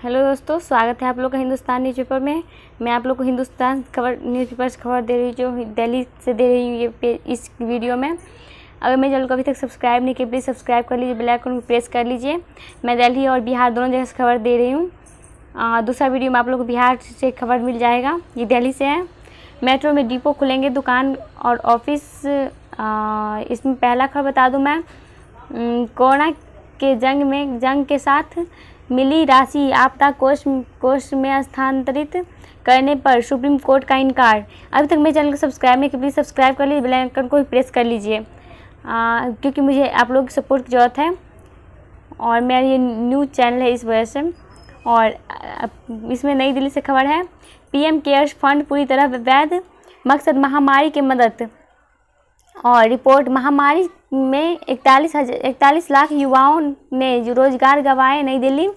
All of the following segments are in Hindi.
हेलो दोस्तों, स्वागत है आप लोग का हिंदुस्तान न्यूज़पेपर में। मैं आप लोग को हिंदुस्तान न्यूज़पेपर से खबर दे रही हूँ, जो दिल्ली से दे रही हूँ इस वीडियो में। अगर मेरे चैनल को अभी तक सब्सक्राइब नहीं किया, प्लीज़ सब्सक्राइब कर लीजिए, बेल आइकन को प्रेस कर लीजिए। मैं दिल्ली और बिहार दोनों जगह से खबर दे रही हूँ। दूसरा वीडियो में आप लोग को बिहार से खबर मिल जाएगा, ये दिल्ली से है। मेट्रो में डिपो खुलेंगे, दुकान और ऑफिस। इसमें पहला खबर बता दूँ मैं, कोरोना के जंग के साथ मिली राशि आपदा कोष में स्थानांतरित करने पर सुप्रीम कोर्ट का इनकार। अभी तक मेरे चैनल को सब्सक्राइब नहीं किया, प्लीज़ सब्सक्राइब कर लीजिए, बेल आइकन को भी प्रेस कर लीजिए, क्योंकि मुझे आप लोगों की सपोर्ट की ज़रूरत है और मेरा ये न्यूज़ चैनल है इस वजह से। और इसमें नई दिल्ली से खबर है, पीएम केयर्स फंड पूरी तरह वैध, मकसद महामारी की मदद। और रिपोर्ट, महामारी में 41 लाख युवाओं ने रोजगार गंवाए, नई दिल्ली।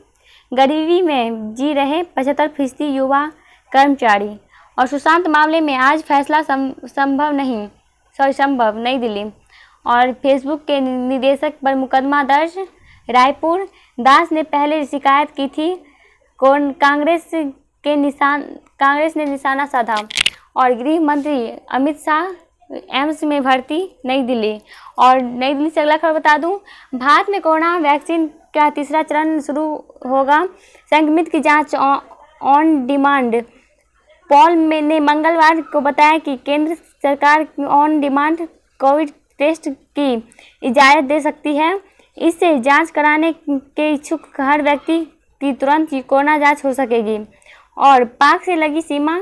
गरीबी में जी रहे 75% युवा कर्मचारी। और सुशांत मामले में आज फैसला संभव, नई दिल्ली। और फेसबुक के निदेशक पर मुकदमा दर्ज, रायपुर। दास ने पहले शिकायत की थी, कांग्रेस ने निशाना साधा। और गृह मंत्री अमित शाह एम्स में भर्ती, नई दिल्ली। और नई दिल्ली से अगला खबर बता दूं, भारत में कोरोना वैक्सीन का तीसरा चरण शुरू होगा, संक्रमित की जांच ऑन डिमांड। पॉल ने मंगलवार को बताया कि केंद्र सरकार ऑन डिमांड कोविड टेस्ट की इजाज़त दे सकती है। इससे जांच कराने के इच्छुक हर व्यक्ति की तुरंत कोरोना जांच हो सकेगी। और पाक से लगी सीमा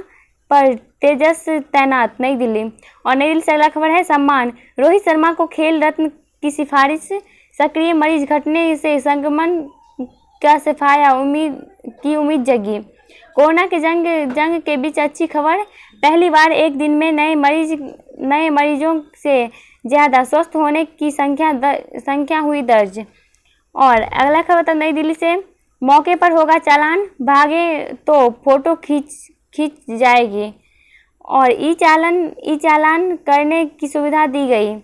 पर तेजस तैनात, नई दिल्ली। और नई दिल्ली से अगला खबर है, सम्मान, रोहित शर्मा को खेल रत्न की सिफारिश, सक्रिय मरीज घटने से संक्रमण का सफाया, उम्मीद जगी। कोरोना के जंग के बीच अच्छी खबर, पहली बार एक दिन में नए मरीजों से ज़्यादा स्वस्थ होने की संख्या हुई दर्ज। और अगला खबर नई दिल्ली से, मौके पर होगा चालान, भागे तो फोटो खींच जाएगी। और ई चालान करने की सुविधा दी गई।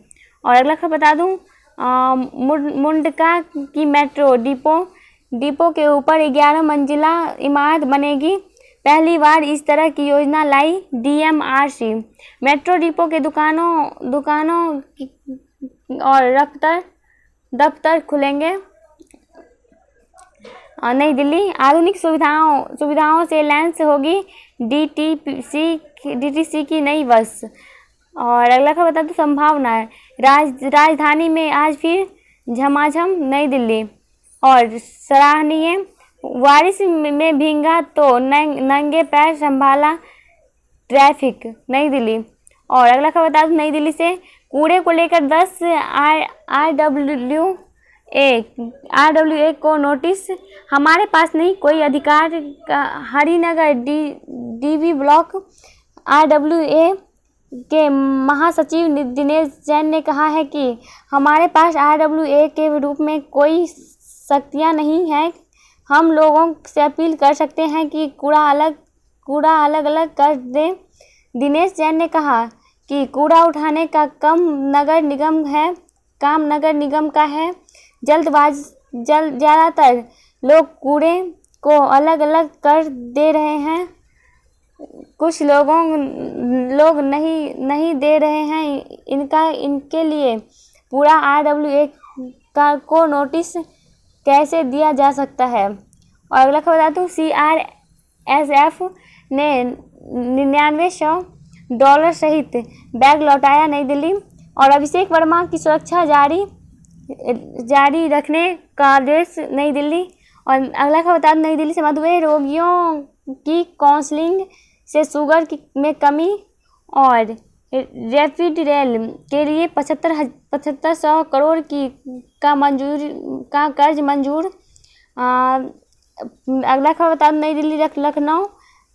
और अगला खबर बता दूं, मुंडका की मेट्रो डिपो के ऊपर 11 मंजिला इमारत बनेगी, पहली बार इस तरह की योजना लाई डीएमआरसी। मेट्रो डिपो के दुकानों और दफ्तर खुलेंगे। नई दिल्ली, आधुनिक सुविधाओं से लैस होगी डीटीसी की नई बस। और अगला खबर बता दूं, संभावना है, राजधानी में आज फिर झमाझम, नई दिल्ली। और सराहनीय, बारिश में भीगा तो नंगे पैर संभाला ट्रैफिक, नई दिल्ली। और अगला खबर बता दूं, नई दिल्ली से, कूड़े को लेकर 10 आरडब्ल्यूए को नोटिस, हमारे पास नहीं कोई अधिकार। हरिनगर डीवी ब्लॉक आरडब्ल्यूए के महासचिव दिनेश जैन ने कहा है कि हमारे पास आरडब्ल्यूए के रूप में कोई शक्तियां नहीं हैं। हम लोगों से अपील कर सकते हैं कि कूड़ा अलग अलग कर दें। दिनेश जैन ने कहा कि कूड़ा उठाने का काम नगर निगम का है। ज़्यादातर लोग कूड़े को अलग अलग कर दे रहे हैं, कुछ लोग नहीं दे रहे हैं। इनके लिए पूरा आरडब्ल्यूए को नोटिस कैसे दिया जा सकता है। और अगला खबर बता दूं, सीआरएसएफ ने $9900 सहित बैग लौटाया, नई दिल्ली। और अभिषेक वर्मा की सुरक्षा जारी रखने का आदेश, नई दिल्ली। और अगला खबर बता दूं, नई दिल्ली से, मधुमेह रोगियों की काउंसलिंग से शुगर में कमी। और रैपिड रेल के लिए 7500 करोड़ का कर्ज मंजूर। अगला खबर बता दूं, नई दिल्ली लखनऊ,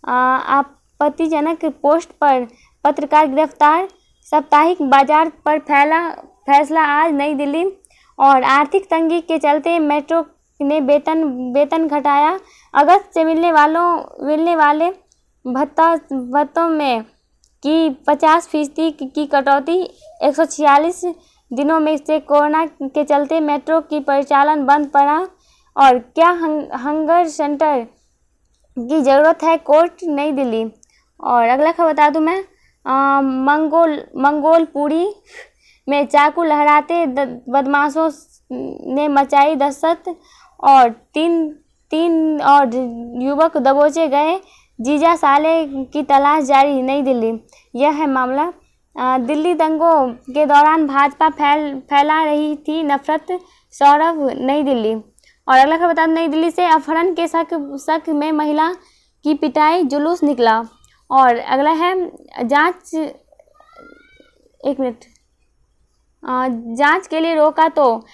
आपत्तिजनक पोस्ट पर पत्रकार गिरफ्तार, साप्ताहिक बाजार पर फैसला आज, नई दिल्ली। और आर्थिक तंगी के चलते मेट्रो ने वेतन घटाया, अगस्त से मिलने वाले भत्तों में की 50% की कटौती, 146 दिनों में से कोरोना के चलते मेट्रो की परिचालन बंद पड़ा। और क्या हंगर सेंटर की ज़रूरत है, कोर्ट नई दिल्ली। और अगला खबर बता दूं मैं, मंगोलपुरी में चाकू लहराते बदमाशों ने मचाई दहशत और तीन और युवक दबोचे गए, जीजा साले की तलाश जारी, नई दिल्ली। यह है मामला। दिल्ली दंगों के दौरान भाजपा फैला रही थी नफरत, सौरभ, नई दिल्ली। और अगला खबर बता, नई दिल्ली से अपहरण के शक में महिला की पिटाई, जुलूस निकला। और अगला है जांच, एक मिनट, जांच के लिए रोका तो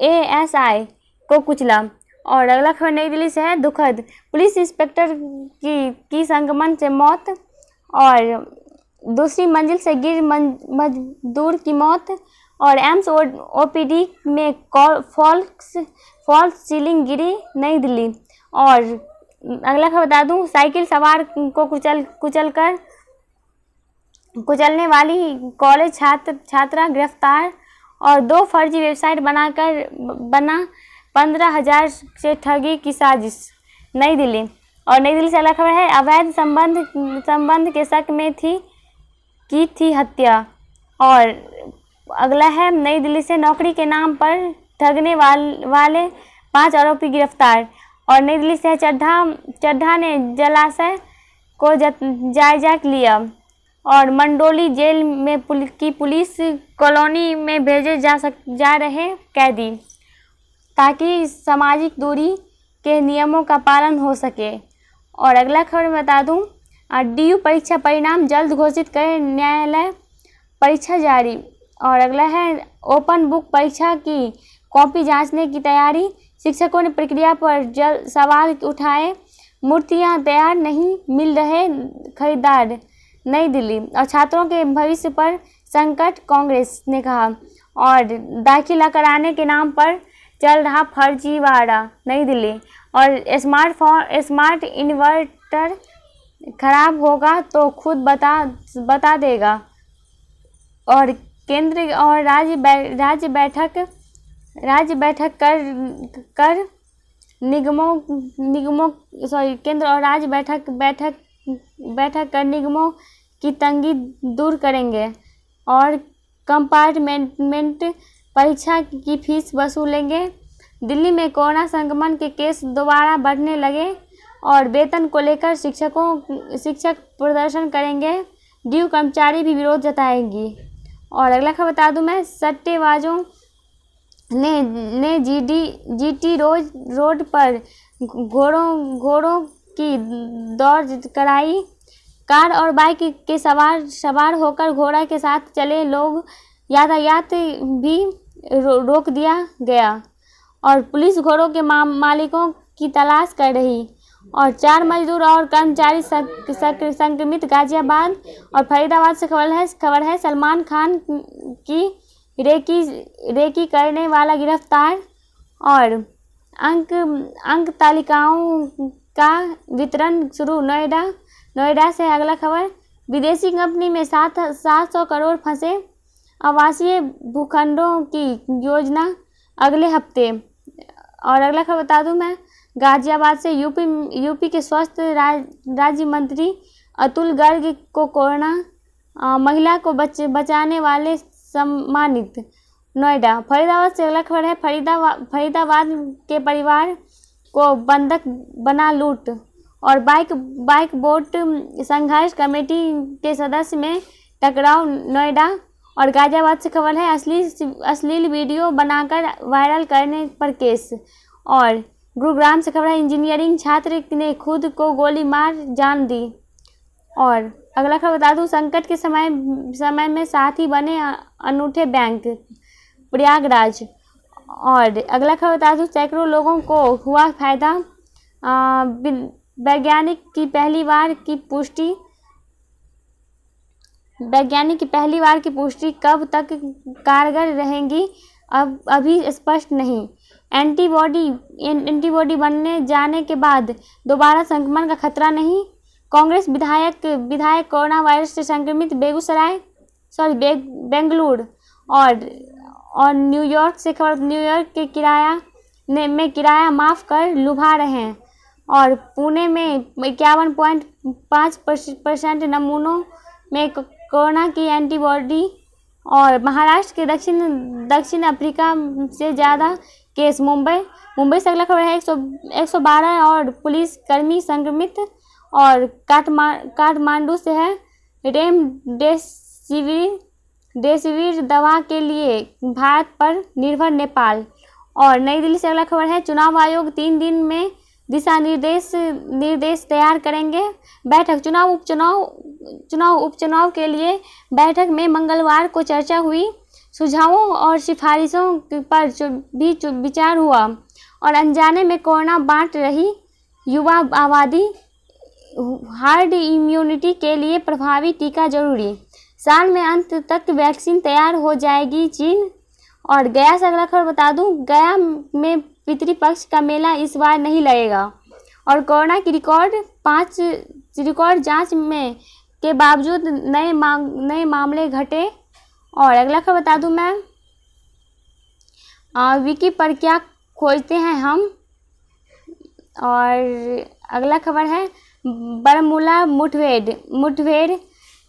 एएसआई को कुचला। और अगला खबर नई दिल्ली से है, दुखद, पुलिस इंस्पेक्टर की संक्रमण से मौत और दूसरी मंजिल से गिर मजदूर की मौत। और एम्स ओपीडी में फॉल्स सीलिंग गिरी, नई दिल्ली। और अगला खबर बता दूं, साइकिल सवार को कुचलने वाली कॉलेज छात्रा गिरफ्तार। और 2 फर्जी वेबसाइट बना 15,000 से ठगी की साजिश, नई दिल्ली। और नई दिल्ली से अगला खबर है, अवैध संबंध के शक में की थी हत्या। और अगला है नई दिल्ली से, नौकरी के नाम पर ठगने वाले 5 आरोपी गिरफ्तार। और नई दिल्ली से, चड्ढा ने जलाशय को जायजा लिया। और मंडोली जेल में की पुलिस कॉलोनी में भेजे जा रहे कैदी, ताकि सामाजिक दूरी के नियमों का पालन हो सके। और अगला खबर बता दूं, डीयू परीक्षा परिणाम जल्द घोषित करे न्यायालय, परीक्षा जारी। और अगला है, ओपन बुक परीक्षा की कॉपी जांचने की तैयारी, शिक्षकों ने प्रक्रिया पर सवाल उठाए, मूर्तियां तैयार नहीं मिल रहे खरीदार, नई दिल्ली। और छात्रों के भविष्य पर संकट, कांग्रेस ने कहा। और दाखिला कराने के नाम पर चल रहा फर्जीवाड़ा, नई दिल्ली। और स्मार्ट इन्वर्टर खराब होगा तो खुद बता देगा। और केंद्र और राज्य बैठक कर निगमों केंद्र और राज्य बैठक कर निगमों की तंगी दूर करेंगे। और कंपार्टमेंट परीक्षा की फीस वसूलेंगे। दिल्ली में कोरोना संक्रमण के केस दोबारा बढ़ने लगे। और वेतन को लेकर शिक्षक प्रदर्शन करेंगे, ड्यू कर्मचारी भी विरोध जताएंगी। और अगला खबर बता दूं मैं, सट्टेबाजों ने जीटी रोड पर घोड़ों की दौड़ कराई, कार और बाइक के सवार होकर घोड़ा के साथ चले लोग, यातायात भी रोक दिया गया। और पुलिस घोड़ों के मालिकों की तलाश कर रही। और 4 मजदूर और कर्मचारी संक्रमित, गाजियाबाद। और फरीदाबाद से खबर है, सलमान खान की रेकी करने वाला गिरफ्तार। और अंक तालिकाओं का वितरण शुरू, नोएडा से अगला खबर, विदेशी कंपनी में 700 करोड़ फंसे, आवासीय भूखंडों की योजना अगले हफ्ते। और अगला खबर बता दूं मैं, गाजियाबाद से यूपी के स्वास्थ्य राज्य मंत्री अतुल गर्ग को कोरोना, महिला को बचाने वाले सम्मानित, नोएडा। फरीदाबाद से अगला खबर है, फरीदाबाद के परिवार को बंधक बना लूट। और बाइक बोट संघर्ष कमेटी के सदस्य में टकराव, नोएडा। और गाजियाबाद से खबर है, अश्लील वीडियो बनाकर वायरल करने पर केस। और गुरुग्राम से खबर है, इंजीनियरिंग छात्र ने खुद को गोली मार जान दी। और अगला खबर बता दूं, संकट के समय में साथी बने अनूठे बैंक, प्रयागराज। और अगला खबर बता दूं, सैकड़ों लोगों को हुआ फायदा, वैज्ञानिक की पहली बार की पुष्टि कब तक कारगर रहेंगी अभी स्पष्ट नहीं। एंटीबॉडी बनने जाने के बाद दोबारा संक्रमण का खतरा नहीं। कांग्रेस विधायक कोरोना वायरस से संक्रमित, बेंगलुरु और न्यूयॉर्क से खबर, न्यूयॉर्क के किराया माफ कर लुभा रहे हैं। और पुणे में 51.5% नमूनों में कोरोना की एंटीबॉडी, और महाराष्ट्र के दक्षिण अफ्रीका से ज़्यादा केस। मुंबई से अगला खबर है 112 और पुलिस कर्मी संक्रमित। और काठमांडू से है रेमडेसिविर दवा के लिए भारत पर निर्भर नेपाल। और नई दिल्ली से अगला खबर है चुनाव आयोग 3 दिन में दिशा निर्देश तैयार करेंगे। बैठक उपचुनाव के लिए बैठक में मंगलवार को चर्चा हुई। सुझावों और सिफारिशों पर भी विचार हुआ। और अनजाने में कोरोना बांट रही युवा आबादी, हार्ड इम्यूनिटी के लिए प्रभावी टीका जरूरी। साल में अंत तक वैक्सीन तैयार हो जाएगी चीन। और गया से अगला खबर बता दूं, गया में पितृपक्ष का मेला इस बार नहीं लगेगा। और कोरोना की रिकॉर्ड जांच में के बावजूद नए मामले घटे। और अगला खबर बता दूं मैं, विकी पर क्या खोजते हैं हम। और अगला खबर है बरमूला मुठभेड़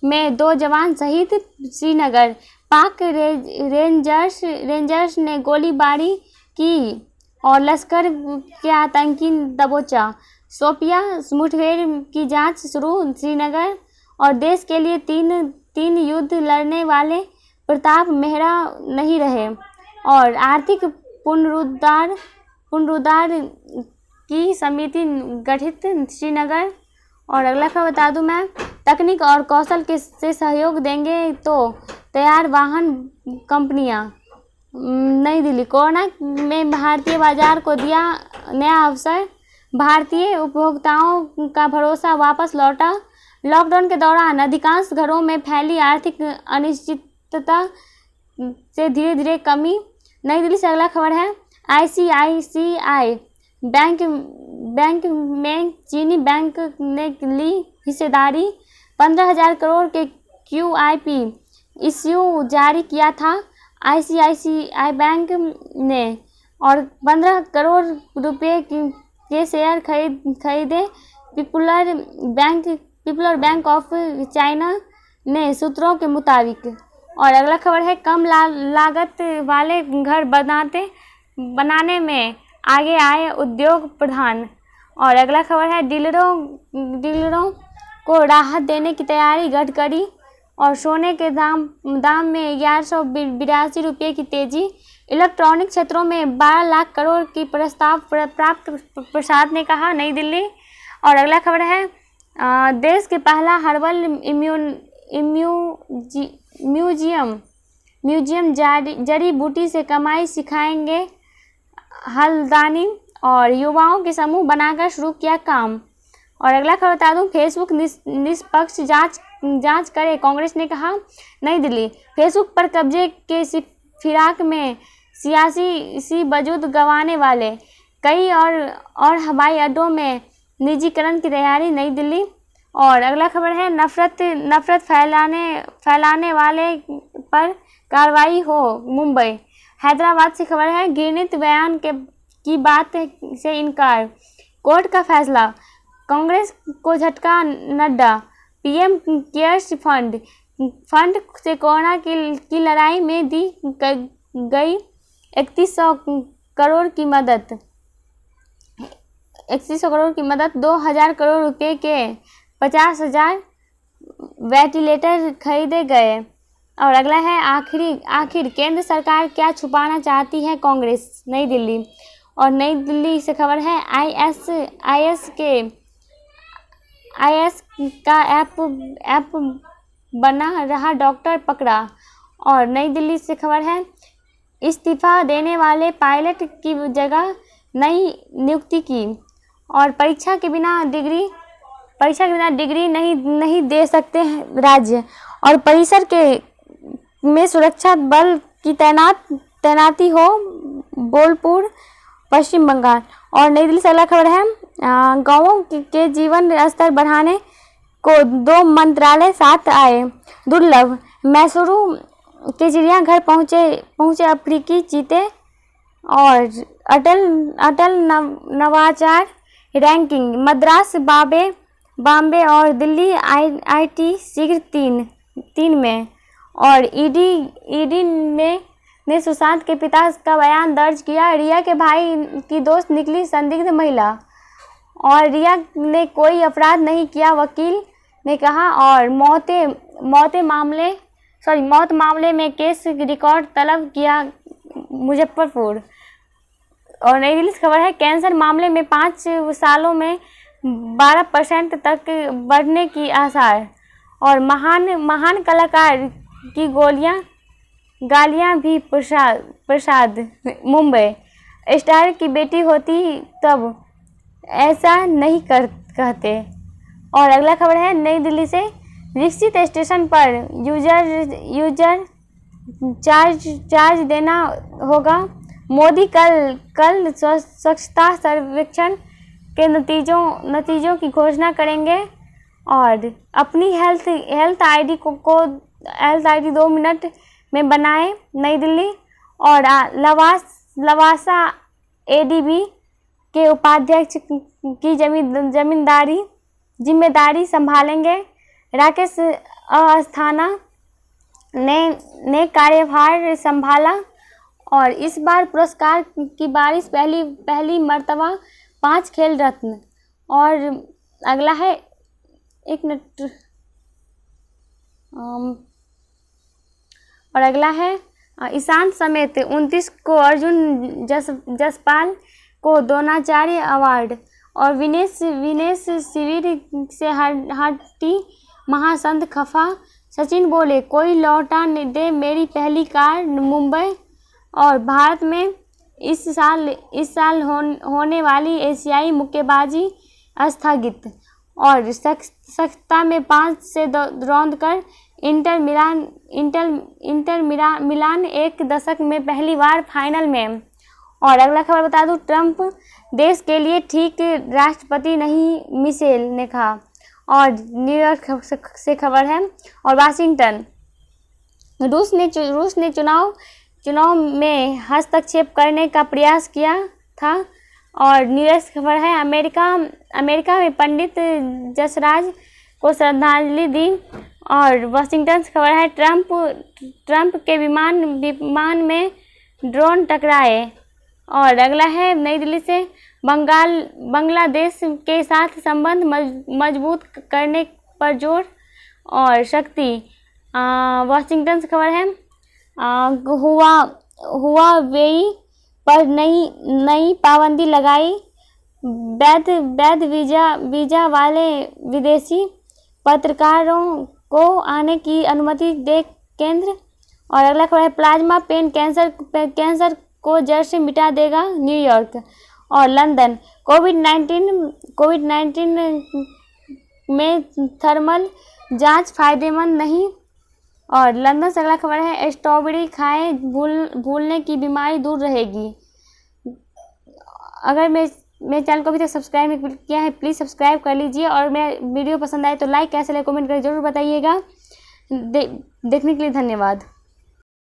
में 2 जवान शहीद श्रीनगर। पाक रेंजर्स ने गोलीबारी की और लश्कर के आतंकी दबोचा। शोपिया मुठभेड़ की जांच शुरू श्रीनगर। और देश के लिए तीन युद्ध लड़ने वाले प्रताप मेहरा नहीं रहे। और आर्थिक पुनरुद्धार की समिति गठित श्रीनगर। और अगला खबर बता दूं मैं, तकनीक और कौशल से सहयोग देंगे तो तैयार वाहन कंपनियां। नई दिल्ली, कोरोना में भारतीय बाजार को दिया नया अवसर, भारतीय उपभोक्ताओं का भरोसा वापस लौटा। लॉकडाउन के दौरान अधिकांश घरों में फैली आर्थिक अनिश्चितता से धीरे धीरे कमी। नई दिल्ली से अगला खबर है ICICI बैंक में चीनी बैंक ने ली हिस्सेदारी। 15,000 करोड़ के QIP इश्यू जारी किया था ICICI बैंक ने। और 15 करोड़ रुपए के शेयर खरीदे पीपुलर बैंक ऑफ चाइना ने, सूत्रों के मुताबिक। और अगला खबर है कम लागत वाले घर बनाने में आगे आए उद्योग प्रधान। और अगला खबर है डीलरों को राहत देने की तैयारी गडकरी। और सोने के दाम में 1182 रुपये की तेजी। इलेक्ट्रॉनिक क्षेत्रों में 12 लाख करोड़ की प्रस्ताव प्राप्त, प्रसाद ने कहा, नई दिल्ली। और अगला खबर है देश के पहला हर्बल म्यूजियम जड़ी बूटी से कमाई सिखाएंगे हल्द्वानी। और युवाओं के समूह बनाकर शुरू किया काम। और अगला खबर बता दूं, फेसबुक निष्पक्ष जांच करे, कांग्रेस ने कहा, नई दिल्ली। फेसबुक पर कब्जे के फिराक में सियासी वजूद गंवाने वाले कई और हवाई अड्डों में निजीकरण की तैयारी, नई दिल्ली। और अगला खबर है नफरत फैलाने वाले पर कार्रवाई हो, मुंबई। हैदराबाद से खबर है घृणित बयान की बात से इनकार, कोर्ट का फैसला। कांग्रेस को झटका, नड्डा। PM केयर्स फंड से कोरोना की लड़ाई में दी गई 3100 करोड़ की मदद। 3100 करोड़ की मदद, 2000 करोड़ रुपए के 50,000 वेंटिलेटर खरीदे गए। और अगला है आखिर केंद्र सरकार क्या छुपाना चाहती है कांग्रेस, नई दिल्ली। और नई दिल्ली से खबर है IS का ऐप बना रहा डॉक्टर पकड़ा। और नई दिल्ली से खबर है इस्तीफा देने वाले पायलट की जगह नई नियुक्ति की। और परीक्षा के बिना डिग्री नहीं दे सकते राज्य। और परिसर में सुरक्षा बल की तैनाती हो, बोलपुर, पश्चिम बंगाल। और नई दिल्ली से अगला खबर है गांवों के जीवन स्तर बढ़ाने को 2 मंत्रालय साथ आए, दुर्लभ। मैसूरू के चिड़ियाघर पहुंचे अफ्रीकी चीते। और अटल नवाचार रैंकिंग, मद्रास, बॉम्बे और दिल्ली आईआईटी शीघ्र तीन में। और ईडी ने सुशांत के पिता का बयान दर्ज किया। रिया के भाई की दोस्त निकली संदिग्ध महिला, और रिया ने कोई अपराध नहीं किया, वकील ने कहा। और मौत मामले में केस रिकॉर्ड तलब किया मुजफ्फरपुर। और नई दिल्ली से खबर है, कैंसर मामले में 5 सालों में 12% तक बढ़ने की आसार। और महान कलाकार की गालियां भी प्रसाद। मुंबई, स्टार की बेटी होती तब ऐसा नहीं कहते। और अगला खबर है नई दिल्ली से, विकसित स्टेशन पर यूजर चार्ज देना होगा। मोदी कल स्वच्छता सर्वेक्षण के नतीजों की घोषणा करेंगे। और अपनी हेल्थ आईडी 2 मिनट में बनाए नई दिल्ली। और लवासा एडीबी के उपाध्यक्ष की जिम्मेदारी संभालेंगे। राकेश अस्थाना ने कार्यभार संभाला। और इस बार पुरस्कार की बारिश, पहली मर्तबा 5 खेल रत्न। और अगला है, एक मिनट, और अगला है, ईशांत समेत 29 को अर्जुन जसपाल को द्रोणाचार्य अवार्ड। और विनेश शिविर से हटी महासंत खफा। सचिन बोले, कोई लौटा दे मेरी पहली कार। मुंबई। और भारत में इस साल होने वाली एशियाई मुक्केबाजी स्थगित। और सख्ता में 5 से रौंद कर इंटर मिलान एक दशक में पहली बार फाइनल में। और अगला खबर बता दूं, ट्रंप देश के लिए ठीक राष्ट्रपति नहीं, मिशेल ने कहा। और न्यूयॉर्क से खबर है। और वाशिंगटन, रूस ने चुनाव में हस्तक्षेप करने का प्रयास किया था। और न्यूयॉर्क से खबर है, अमेरिका में पंडित जसराज को श्रद्धांजलि दी। और वाशिंगटन से खबर है, ट्रंप के विमान में ड्रोन टकराए। और अगला है नई दिल्ली से, बांग्लादेश के साथ संबंध मजबूत करने पर जोर। और शक्ति, वाशिंगटन से खबर है, हुआवेई पर नई पाबंदी लगाई। वैध वीजा वाले विदेशी पत्रकारों को आने की अनुमति दे केंद्र। और अगला खबर है, प्लाज्मा पेन कैंसर को जड़ से मिटा देगा, न्यूयॉर्क। और लंदन, कोविड-19 में थर्मल जांच फायदेमंद नहीं। और लंदन से अगला खबर है, स्ट्रॉबेरी खाएं, भूलने की बीमारी दूर रहेगी। अगर मेरे चैनल को अभी तक सब्सक्राइब नहीं किया है, प्लीज़ सब्सक्राइब कर लीजिए। और मेरा वीडियो पसंद आए तो लाइक, कैसे लगे कमेंट करके जरूर बताइएगा। देखने के लिए धन्यवाद।